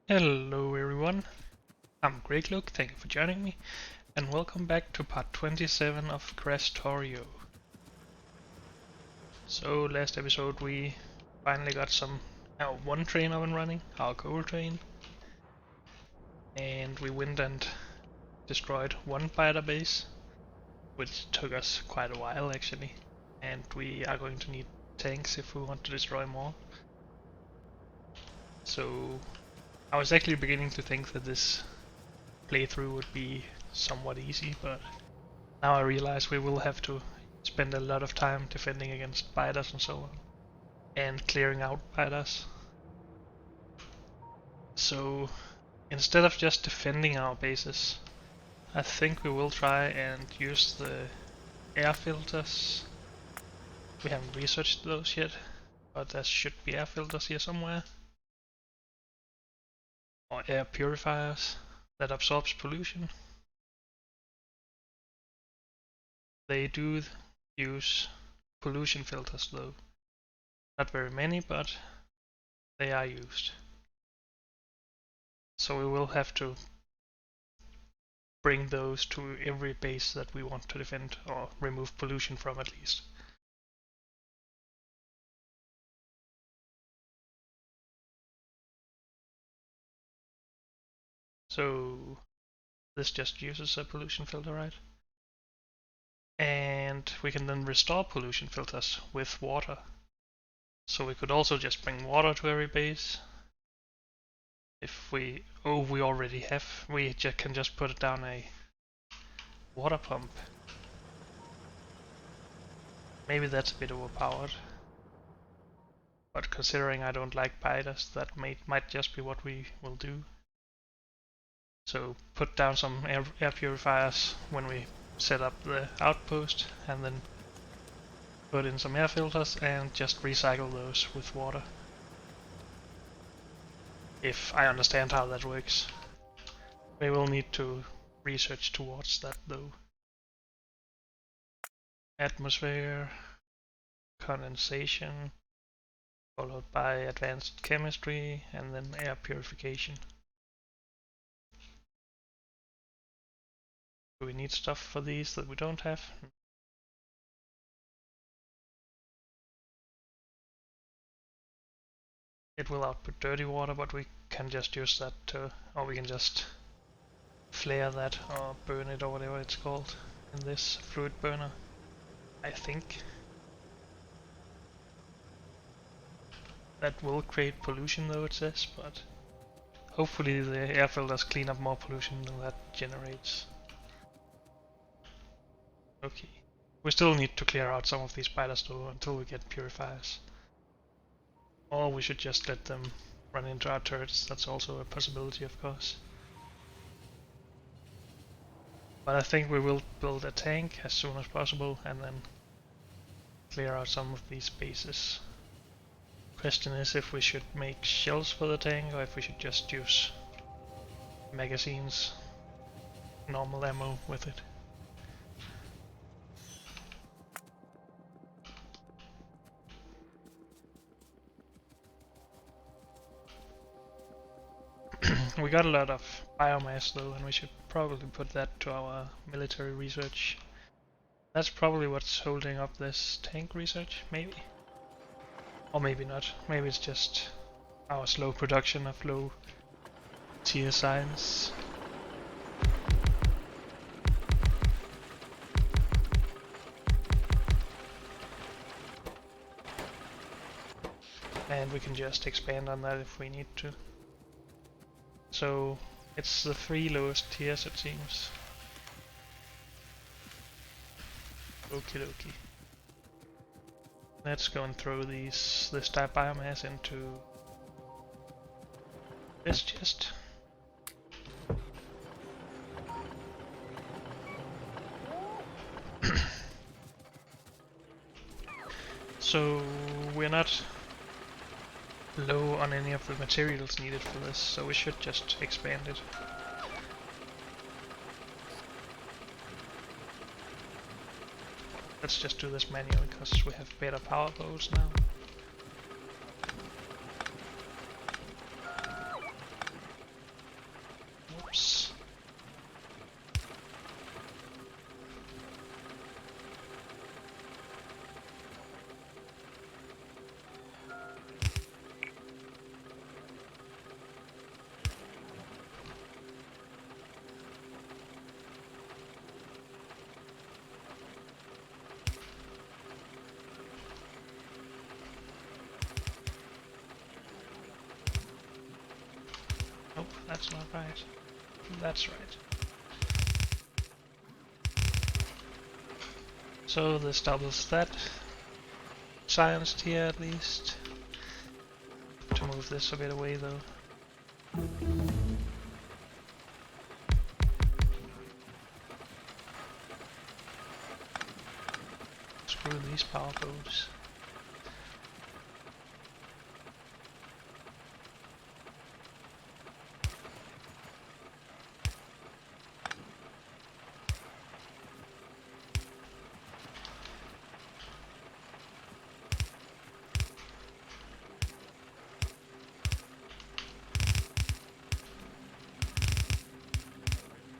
Hello everyone, I'm Greycloak, thank you for joining me, and welcome back to part 27 of Krastorio. So last episode we finally got our one train up and running, our coal train, and we went and destroyed one fighter base, which took us quite a while actually, and we are going to need tanks if we want to destroy more. So I was actually beginning to think that this playthrough would be somewhat easy, but now I realize we will have to spend a lot of time defending against spiders and so on, and clearing out spiders. So instead of just defending our bases, I think we will try and use the air filters. We haven't researched those yet, but there should be air filters here somewhere. Or air purifiers that absorbs pollution. They do use pollution filters though. Not very many, but they are used. So we will have to bring those to every base that we want to defend or remove pollution from at least. So this just uses a pollution filter, right? And we can then restore pollution filters with water. So we could also just bring water to every base. If we already have, we can just put it down a water pump. Maybe that's a bit overpowered. But considering I don't like spiders, that might just be what we will do. So put down some air purifiers when we set up the outpost, and then put in some air filters and just recycle those with water. If I understand how that works. We will need to research towards that though. Atmosphere, condensation, followed by advanced chemistry, and then air purification. Do we need stuff for these that we don't have? It will output dirty water, but we can just use that to, or we can just flare that or burn it or whatever it's called in this fluid burner, I think. That will create pollution though, it says, but hopefully the air filters clean up more pollution than that generates. Okay. We still need to clear out some of these spiders though until we get purifiers. Or we should just let them run into our turrets, that's also a possibility of course. But I think we will build a tank as soon as possible and then clear out some of these bases. Question is if we should make shells for the tank or if we should just use magazines, normal ammo with it. We got a lot of biomass though, and we should probably put that to our military research. That's probably what's holding up this tank research, maybe? Or maybe not. Maybe it's just our slow production of low tier science. And we can just expand on that if we need to. So it's the 3 lowest tiers it seems. Okie dokie. Let's go and throw this type biomass into this chest. So we're not low on any of the materials needed for this, so we should just expand it. Let's just do this manually because we have better power bows now. that's not right. That's right. So this doubles that. Silenced here at least. To move this a bit away though. Screw these power boats.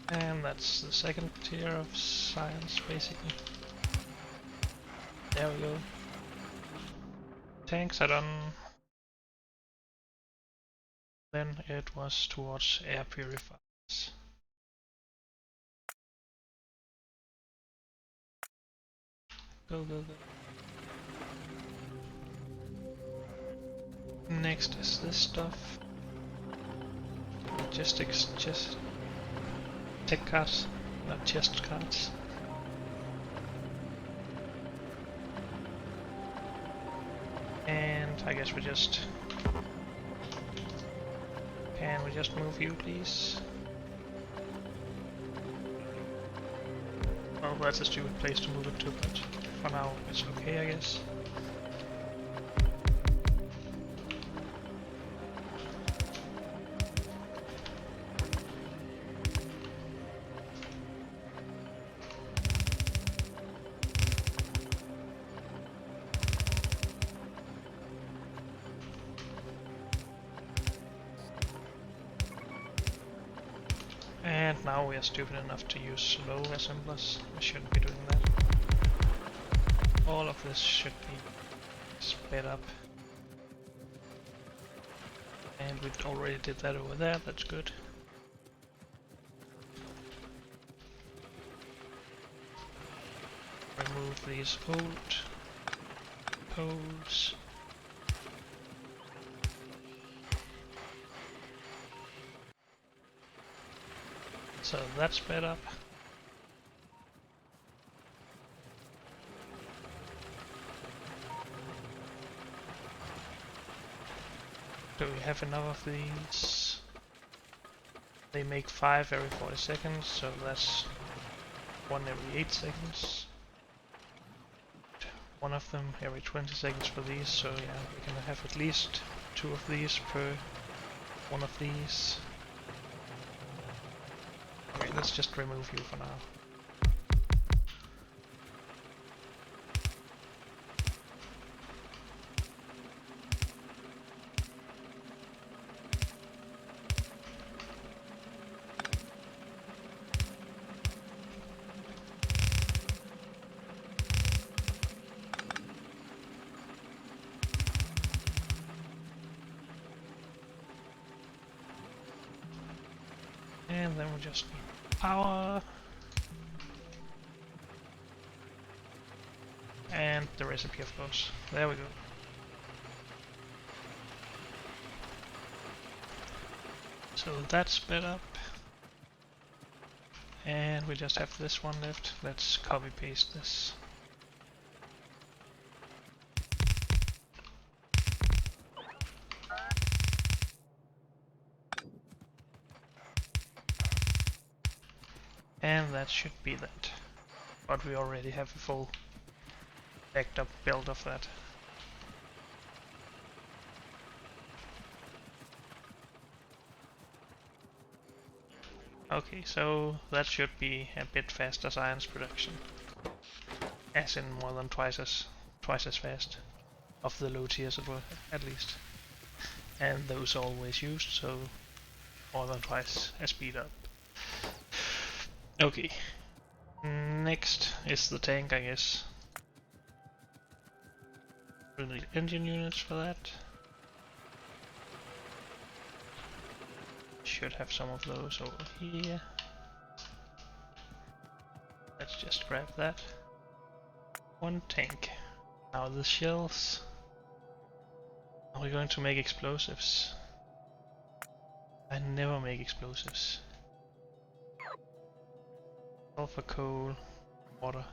And that's the second tier of science, basically. There we go. Tanks are done. Then it was towards air purifiers. Go, go, go. Next is this stuff. Logistics, just tech cards, not chest cards. And I guess we just... Can we just move you, please? Well, that's a stupid place to move it to, but for now it's okay, I guess. And now we are stupid enough to use slow assemblers. We shouldn't be doing that. All of this should be sped up. And we already did that over there, that's good. Remove these old poles. So that's sped up. Do we have enough of these? They make 5 every 40 seconds, so that's 1 every 8 seconds. One of them every 20 seconds for these, so yeah, we're gonna have at least 2 of these per one of these. Okay, let's just remove you for now. And then we just need power. And the recipe, of course. There we go. So that's sped up. And we just have this one left. Let's copy paste this. And that should be that. But we already have a full backed up build of that. Okay, so that should be a bit faster science production. As in more than twice as fast. Of the low tiers at least. And those are always used, so more than twice as speed up. Okay. Next is the tank, I guess. We'll need engine units for that. Should have some of those over here. Let's just grab that. One tank. Now the shells. Are we going to make explosives? I never make explosives. Sulfur, coal, water.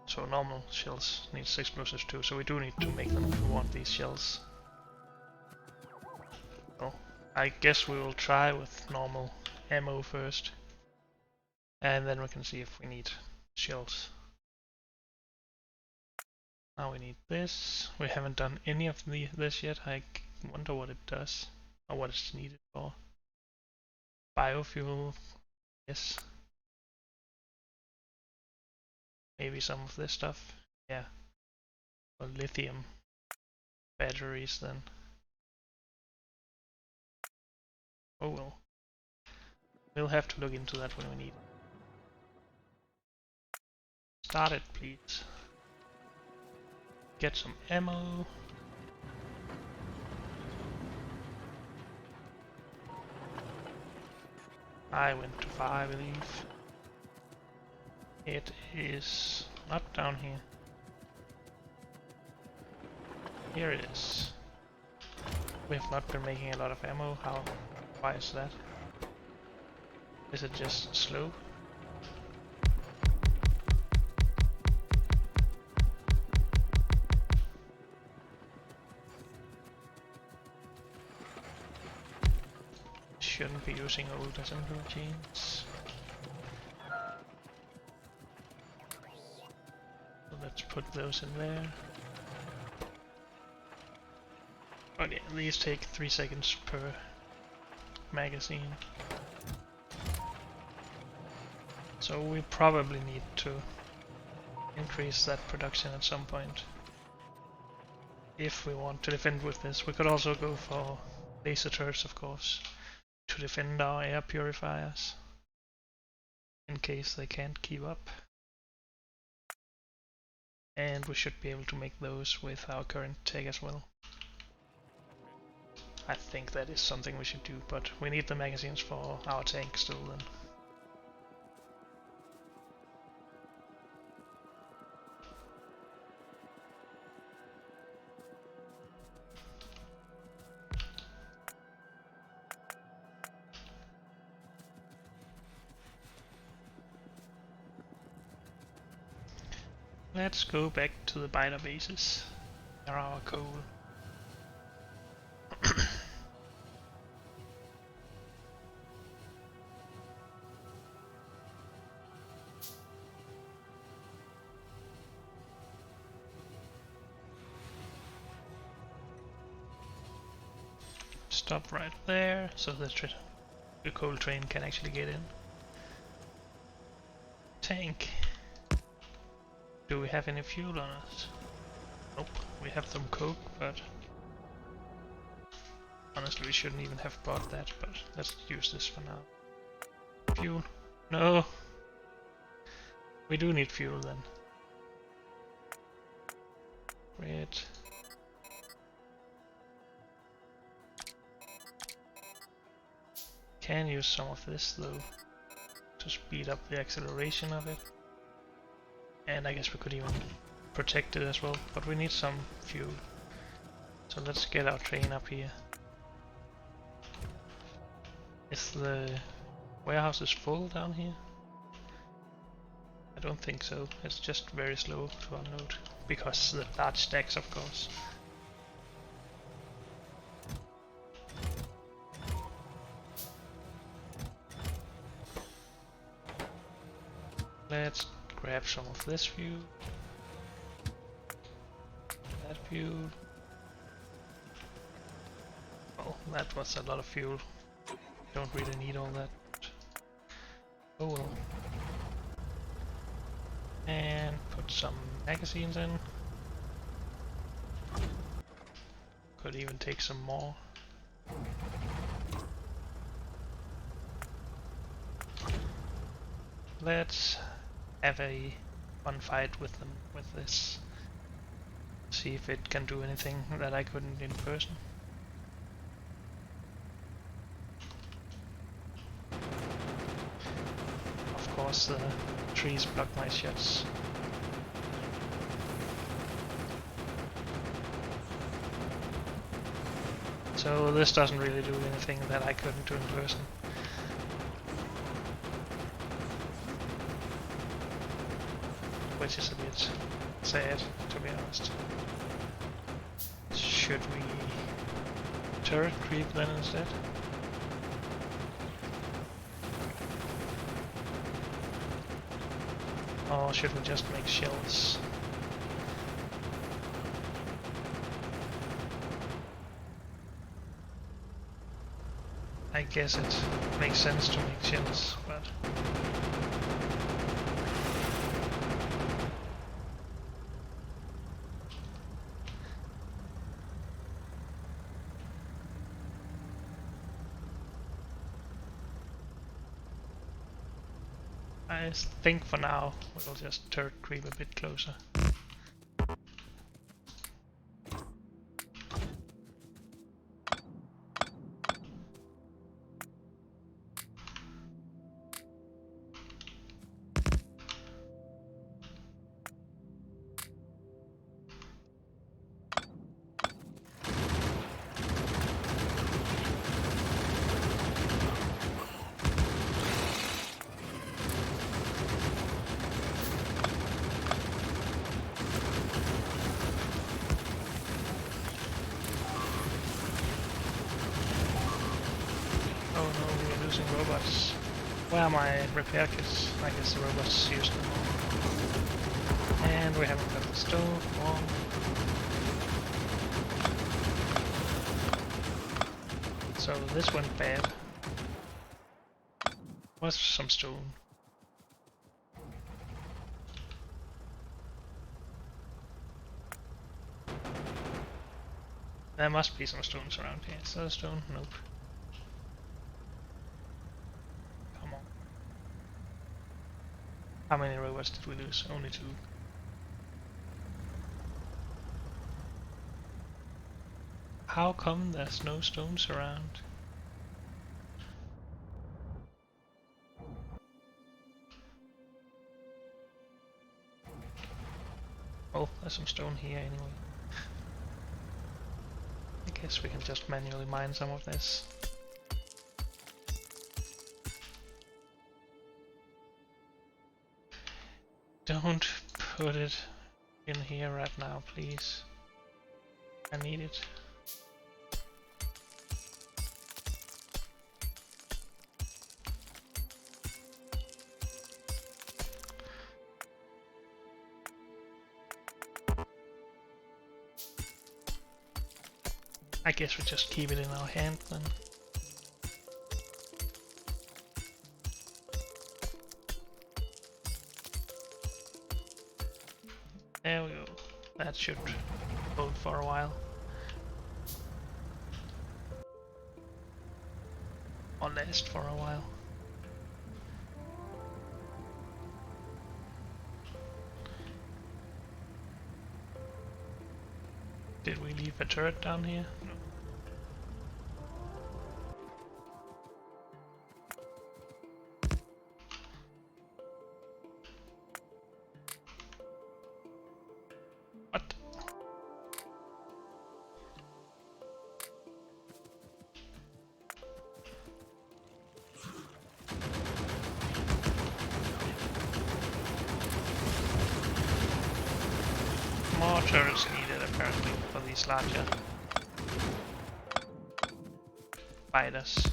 So normal shells needs explosives too, so we do need to make them if we want these shells. So I guess we will try with normal ammo first, and then we can see if we need shells. Now we need this. We haven't done any of this yet. I wonder what it does, or what it's needed for. Biofuel, yes. Maybe some of this stuff, yeah. Or lithium batteries then. Oh well. We'll have to look into that when we need it. Start it, please. Get some ammo. I went too far, I believe. It is not down here. Here it is. We have not been making a lot of ammo. Why is that? Is it just slow? Shouldn't be using old assembly machines. So let's put those in there. But yeah, these take 3 seconds per magazine. So we probably need to increase that production at some point. If we want to defend with this, we could also go for laser turrets, of course, to defend our air purifiers in case they can't keep up. And we should be able to make those with our current tech as well. I think that is something we should do, but we need the magazines for our tank still then. Let's go back to the biter bases. There are our coal. Stop right there, so the coal train can actually get in. Tank. Do we have any fuel on us? Nope, we have some coke, but honestly we shouldn't even have bought that, but let's use this for now. Fuel? No! We do need fuel then. Great. Can use some of this though, to speed up the acceleration of it. And I guess we could even protect it as well, but we need some fuel. So let's get our train up here. Is the warehouse full down here? I don't think so. It's just very slow to unload, because the large stacks, of course. Let's grab some of this fuel. That fuel. Oh, that was a lot of fuel. Don't really need all that. Oh well. And put some magazines in. Could even take some more. Let's have a fun fight with them with this. See if it can do anything that I couldn't in person. Of course the trees block my shots. So this doesn't really do anything that I couldn't do in person. Which is a bit sad, to be honest. Should we turret creep then instead? Or should we just make shells? I guess it makes sense to make shells, but I think for now we'll just turret creep a bit closer. Robots. Where are my repair kits? I guess the robots use them all. And we haven't got the stove on. So this went bad. What's some stone? There must be some stones around here. Is there a stone? Nope. How many robots did we lose? Only 2. How come there's no stones around? Oh, there's some stone here anyway. I guess we can just manually mine some of this. Don't put it in here right now, please. I need it. I guess we just keep it in our hand then. There we go. That should hold for a while. Or last for a while. Did we leave a turret down here? No. More turrets needed apparently for these larger fighters.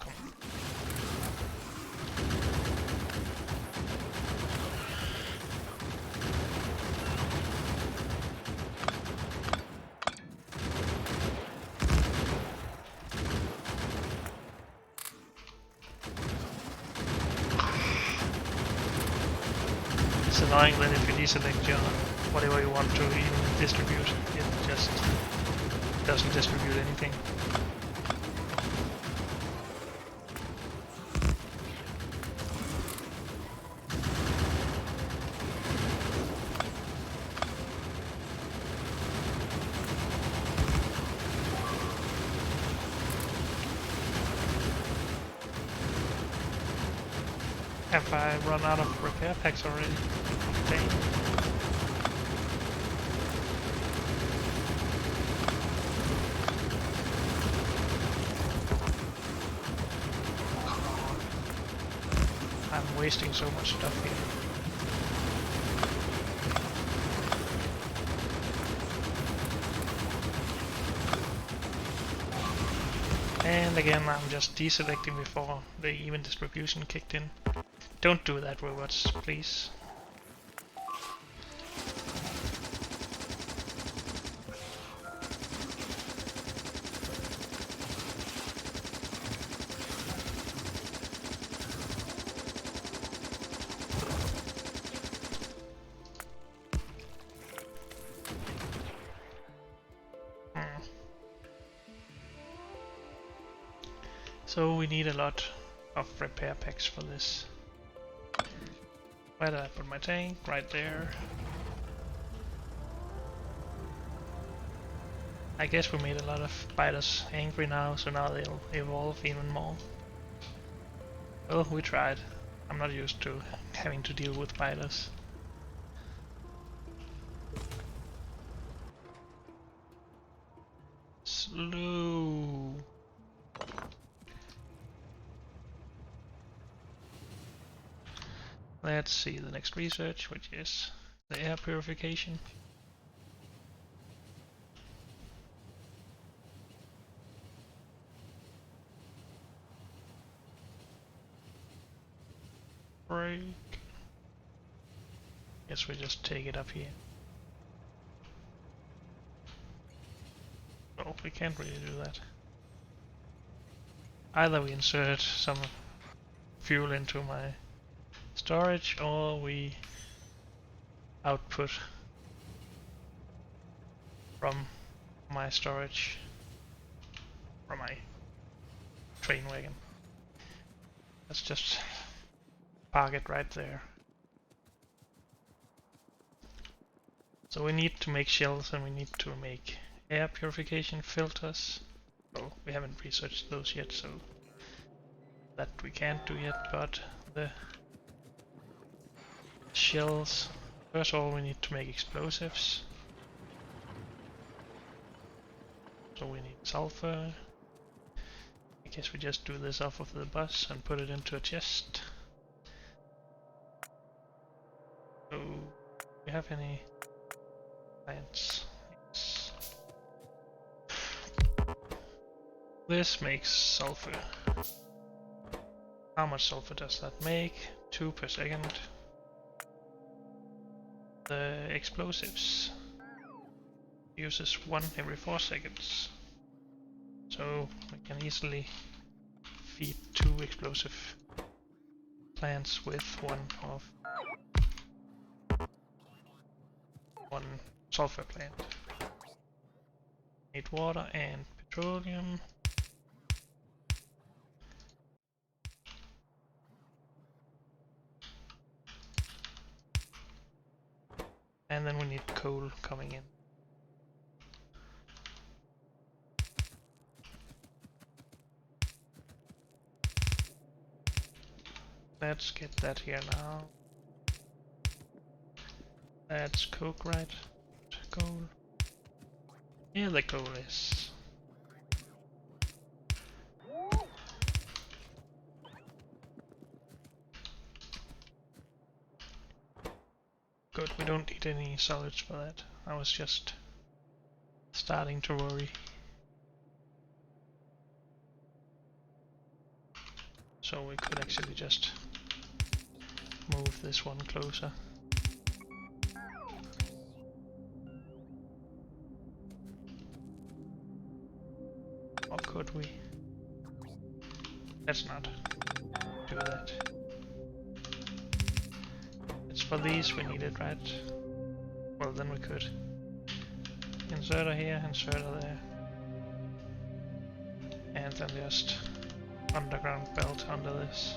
Come on. It's annoying that if you deselect your whatever you want to even distribute, it just doesn't distribute anything. Have I run out of repair packs already? Dang. wasting so much stuff here. And again, I'm just deselecting before the even distribution kicked in. Don't do that, robots, please. So we need a lot of repair packs for this. Where did I put my tank? Right there. I guess we made a lot of biters angry now, so now they'll evolve even more. Oh, we tried. I'm not used to having to deal with biters. Slow. Let's see the next research, which is the air purification. Break. Guess we just take it up here. Oh, we can't really do that. Either we insert some fuel into my storage, or we output from my storage, from my train wagon. Let's just park it right there. So we need to make shells and we need to make air purification filters. Well, we haven't researched those yet, so that we can't do yet, but the shells. First of all, we need to make explosives. So we need sulfur. I guess we just do this off of the bus and put it into a chest. So, do we have any plants? Yes. This makes sulfur. How much sulfur does that make? 2 per second. The explosives uses 1 every 4 seconds. So we can easily feed 2 explosive plants with 1 sulfur plant. Need water and petroleum. And then we need coal coming in. Let's get that here now. That's coke, right? Coal. Yeah, the coal is. Good, we don't need any solids for that. I was just starting to worry. So we could actually just move this one closer. Or could we? Let's not do that. It's for these we need it, right? Well, then we could. Inserter here, inserter there. And then just underground belt under this.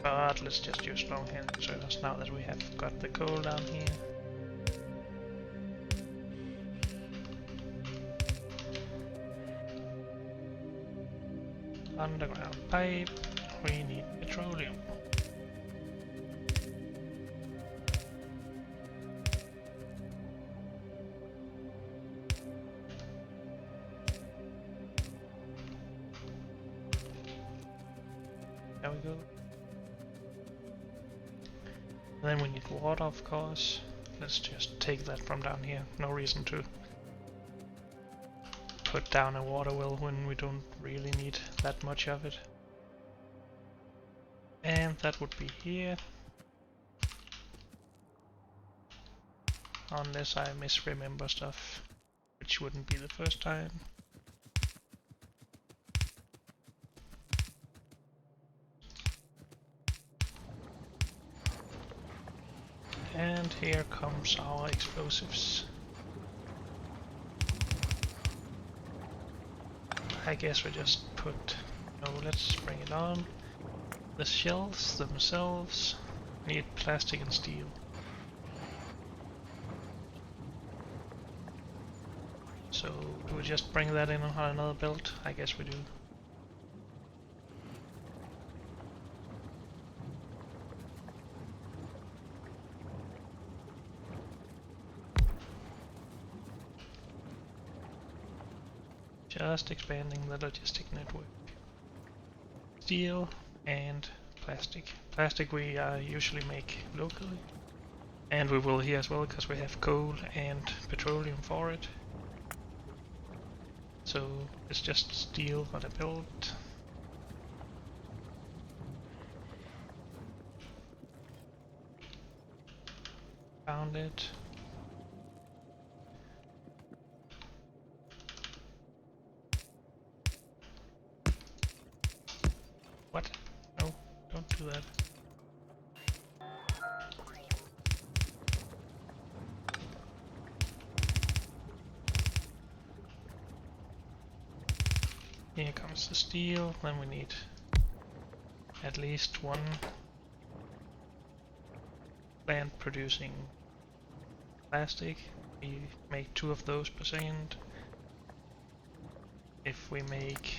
But let's just use long hand inserters now that we have got the coal down here. Underground pipe, we need petroleum. Then we need water, of course. Let's just take that from down here. No reason to put down a water well when we don't really need that much of it. And that would be here. Unless I misremember stuff, which wouldn't be the first time. And here comes our explosives. I guess we just put... No, let's bring it on. The shells themselves need plastic and steel. So, do we just bring that in on another build? I guess we do. Just expanding the logistic network. Steel and plastic. Plastic we usually make locally. And we will here as well, because we have coal and petroleum for it. So it's just steel that I built. Found it. What? No, don't do that. Here comes the steel, then we need at least one plant producing plastic. We make 2 of those per second. If we make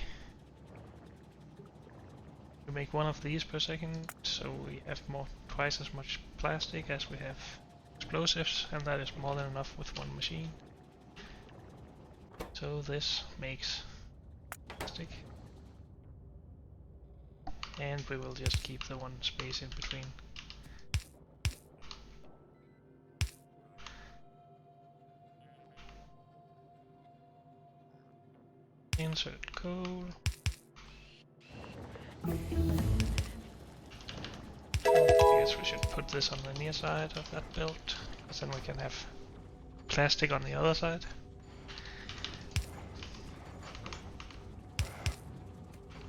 1 of these per second, so we have twice as much plastic as we have explosives, and that is more than enough with one machine. So this makes plastic. And we will just keep the one space in between. Insert coal. I guess we should put this on the near side of that build, because then we can have plastic on the other side.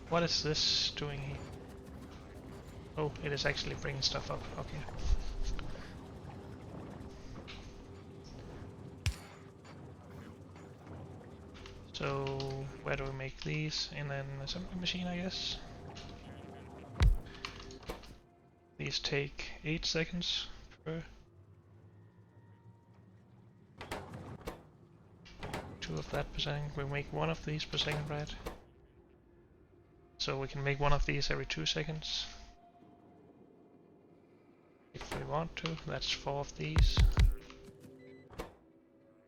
What is this doing here? Oh, it is actually bringing stuff up. Okay. So, where do we make these? In an assembly machine, I guess. These take 8 seconds per. 2 of that per second. We make 1 of these per second, right? So we can make 1 of these every 2 seconds. If we want to, that's 4 of these.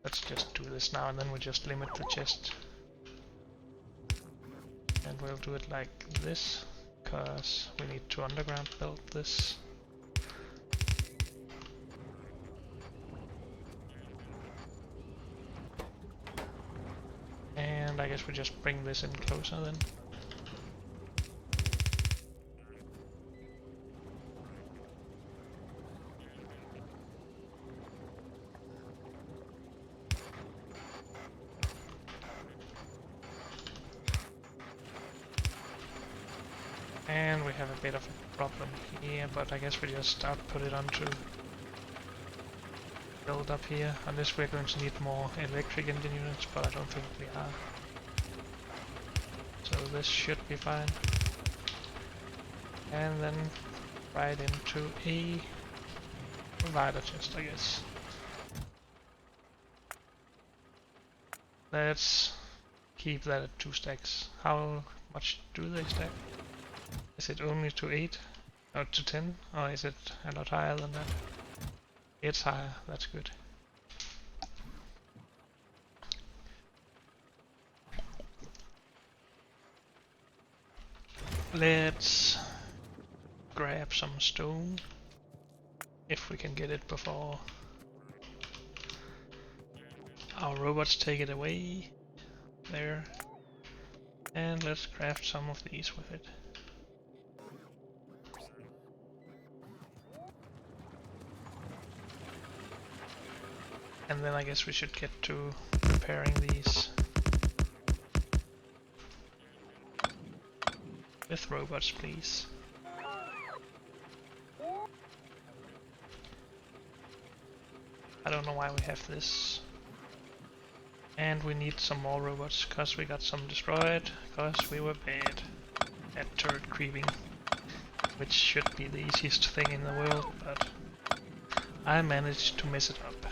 Let's just do this now, and then we just limit the chest. And we'll do it like this, because we need to underground build this. And I guess we just bring this in closer then. And we have a bit of a problem here, but I guess we just output it onto build up here, unless we're going to need more electric engine units, but I don't think we are. So this should be fine. And then right into a provider chest, I guess. Let's keep that at 2 stacks. How much do they stack? Is it only to 8? Or to 10? Or is it a lot higher than that? It's higher, that's good. Let's grab some stone. if we can get it before our robots take it away. There. And let's craft some of these with it. And then I guess we should get to repairing these with robots, please. I don't know why we have this. And we need some more robots, cause we got some destroyed, cause we were bad at turret creeping. Which should be the easiest thing in the world, but I managed to mess it up.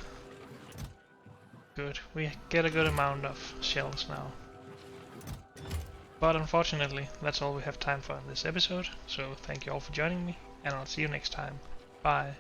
Good, we get a good amount of shells now. But unfortunately, that's all we have time for in this episode, so thank you all for joining me, and I'll see you next time. Bye.